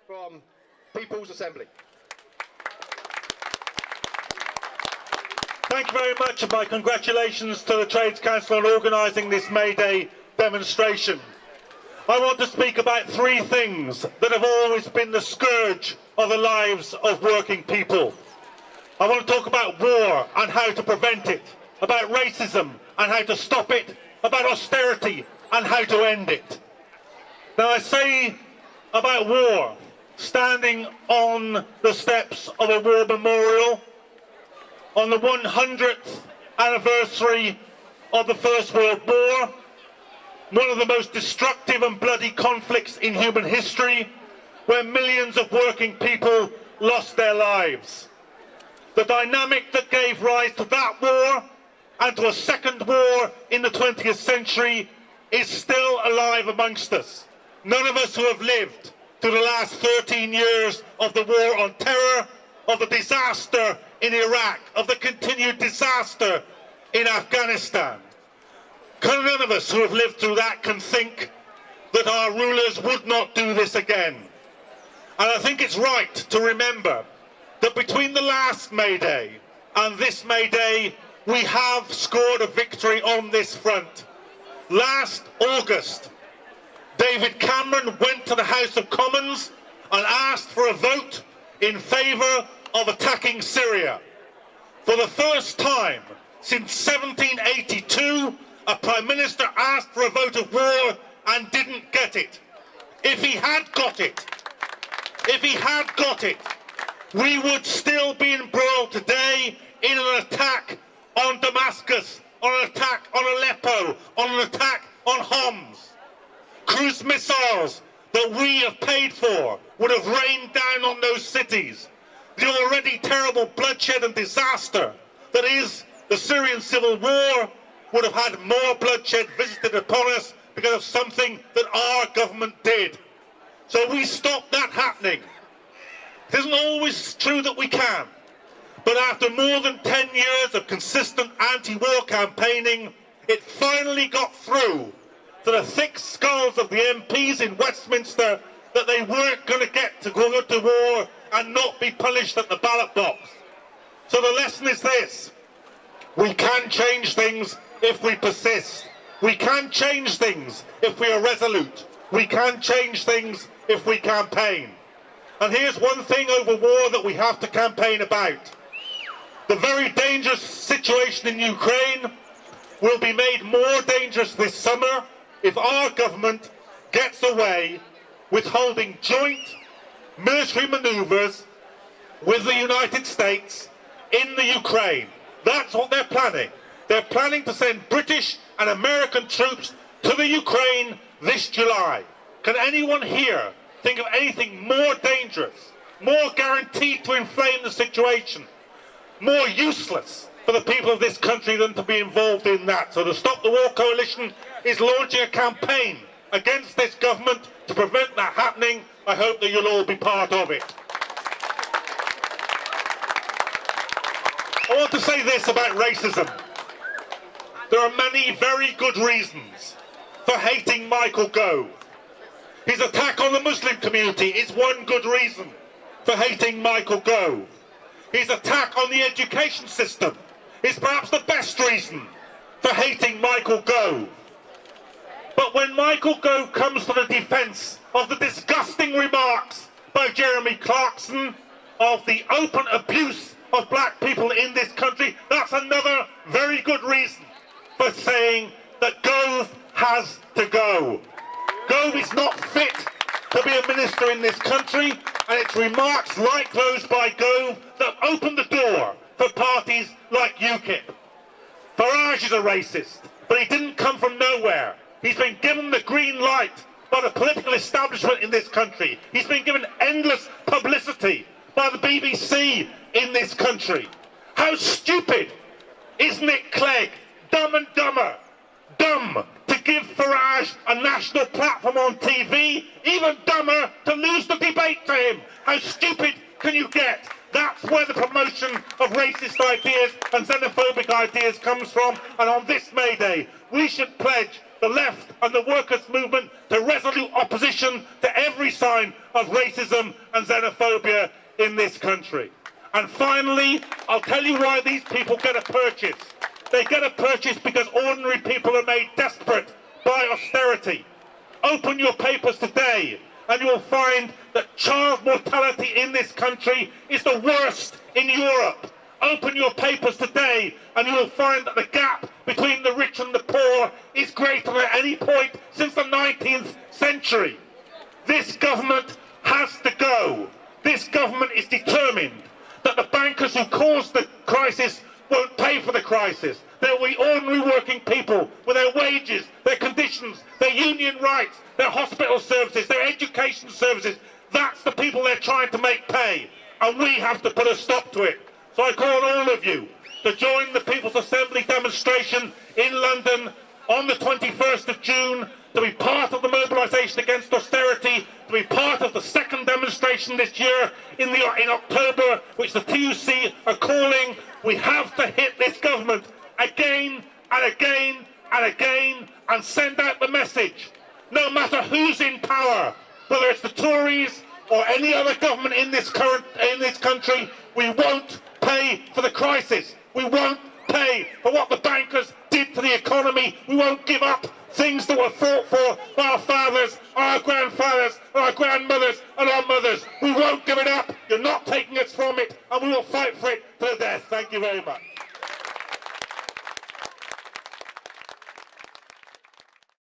from People's Assembly. Thank you very much, and my congratulations to the Trades Council on organising this May Day demonstration. I want to speak about three things that have always been the scourge of the lives of working people. I want to talk about war and how to prevent it, about racism and how to stop it, about austerity and how to end it. Now, I say about war, standing on the steps of a war memorial on the 100th anniversary of the First World War, one of the most destructive and bloody conflicts in human history, where millions of working people lost their lives. The dynamic that gave rise to that war and to a second war in the 20th century is still alive amongst us. None of us who have lived through the last 13 years of the war on terror, of the disaster in Iraq, of the continued disaster in Afghanistan. None of us who have lived through that can think that our rulers would not do this again. And I think it's right to remember that between the last May Day and this May Day, we have scored a victory on this front. Last August, David Cameron went to the House of Commons and asked for a vote in favour of attacking Syria. For the first time since 1782, a Prime Minister asked for a vote of war and didn't get it. If he had got it, we would still be embroiled today in an attack on Damascus, on an attack on Aleppo, on an attack on Homs. Cruise missiles that we have paid for would have rained down on those cities. The already terrible bloodshed and disaster that is the Syrian civil war would have had more bloodshed visited upon us because of something that our government did. So we stopped that happening. It isn't always true that we can, but after more than 10 years of consistent anti-war campaigning, it finally got through to the thick skulls of the MPs in Westminster that they weren't going to get to go to war and not be punished at the ballot box. So the lesson is this: we can change things if we persist. We can change things if we are resolute. We can change things if we campaign. And here's one thing over war that we have to campaign about. The very dangerous situation in Ukraine will be made more dangerous this summer if our government gets away with holding joint military manoeuvres with the United States in the Ukraine. That's what they're planning. They're planning to send British and American troops to the Ukraine this July. Can anyone here think of anything more dangerous, more guaranteed to inflame the situation, more useless for the people of this country than to be involved in that? So the Stop the War Coalition is launching a campaign against this government to prevent that happening. I hope that you'll all be part of it. I want to say this about racism. There are many very good reasons for hating Michael Gove. His attack on the Muslim community is one good reason for hating Michael Gove. His attack on the education system is perhaps the best reason for hating Michael Gove. But when Michael Gove comes to the defence of the disgusting remarks by Jeremy Clarkson of the open abuse of black people in this country, that's another very good reason for saying that Gove has to go. Gove is not fit to be a minister in this country, and it's remarks like those by Gove that open the door for parties like UKIP. Farage is a racist, but he didn't come from nowhere. He's been given the green light by the political establishment in this country. He's been given endless publicity by the BBC in this country. How stupid is Nick Clegg, Dumb and Dumber, dumb to give Farage a national platform on TV, even dumber to lose the debate to him. How stupid can you get? That's where the promotion of racist ideas and xenophobic ideas comes from. And on this May Day, we should pledge the left and the workers' movement to resolute opposition to every sign of racism and xenophobia in this country. And finally, I'll tell you why these people get a purchase. They get a purchase because ordinary people are made desperate by austerity. Open your papers today and you will find that child mortality in this country is the worst in Europe. Open your papers today and you will find that the gap between the rich and the poor is greater than at any point since the 19th century. This government has to go. This government is determined that the bankers who caused the crisis won't pay for the crisis. There will be ordinary working people with their wages, their conditions, their union rights, their hospital services, their education services. That's the people they're trying to make pay. And we have to put a stop to it. So I call on all of you to join the People's Assembly demonstration in London on the 21st of June, to be part of the mobilisation against austerity, to be part of the second demonstration this year in October, which the TUC are calling. We have to hit this government again and again and again and send out the message. No matter who's in power, whether it's the Tories or any other government in this country, we won't pay for the crisis. We won't pay for what the bankers did to the economy. We won't give up things that were fought for by our fathers, our grandfathers, our grandmothers and our mothers. We won't give it up. You're not taking us from it, and we will fight for it to the death. Thank you very much.